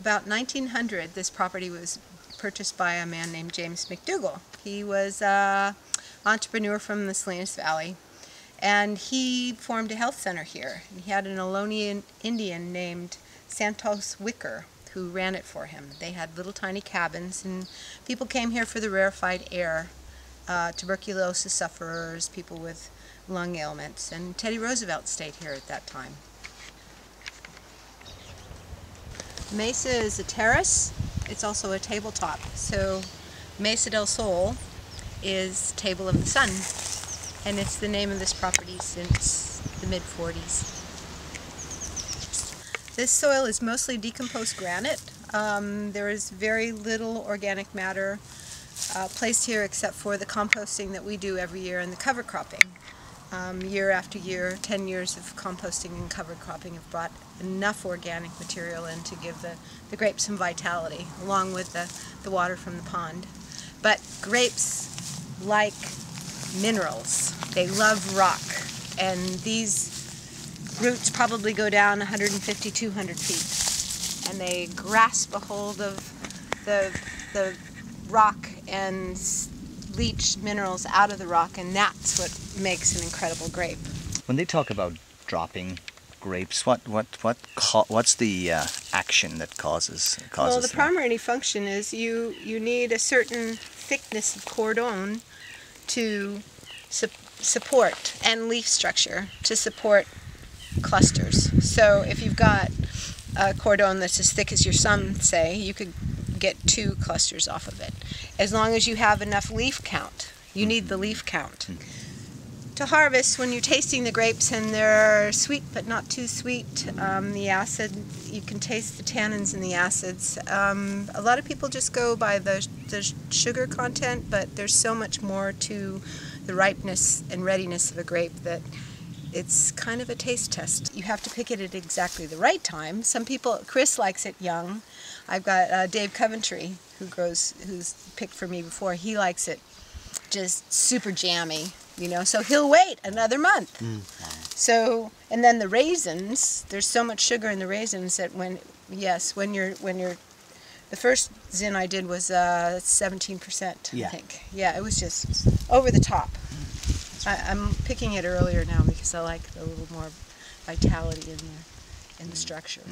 About 1900, this property was purchased by a man named James McDougall. He was an entrepreneur from the Salinas Valley, and he formed a health center here. He had an Ohlone Indian named Santos Wicker who ran it for him. They had little tiny cabins, and people came here for the rarefied air, tuberculosis sufferers, people with lung ailments, and Teddy Roosevelt stayed here at that time. Mesa is a terrace. It's also a tabletop. So Mesa del Sol is Table of the Sun, and it's the name of this property since the mid-40s. This soil is mostly decomposed granite. There is very little organic matter placed here except for the composting that we do every year and the cover cropping. Year after year, 10 years of composting and cover cropping have brought enough organic material in to give the grapes some vitality, along with the water from the pond. But grapes like minerals. They love rock, and these roots probably go down 150, 200 feet, and they grasp a hold of the rock and leach minerals out of the rock, and that's what makes an incredible grape. When they talk about dropping grapes, what's the action that causes Well, the that? primary function is you need a certain thickness of cordon to support, and leaf structure to support clusters. So if you've got a cordon that's as thick as your thumb, say, you could get 2 clusters off of it. As long as you have enough leaf count. You need the leaf count. To harvest, when you're tasting the grapes and they're sweet but not too sweet, the acid, you can taste the tannins in the acids. A lot of people just go by the sugar content, but there's so much more to the ripeness and readiness of a grape that it's kind of a taste test. You have to pick it at exactly the right time. Some people, Chris likes it young. I've got Dave Coventry, who's picked for me before. He likes it just super jammy, you know. So he'll wait another month. So, and then the raisins. There's so much sugar in the raisins that when you're the first zin I did was 17%. Yeah. I think. Yeah, it was just over the top. I'm picking it earlier now because I like a little more vitality in the structure.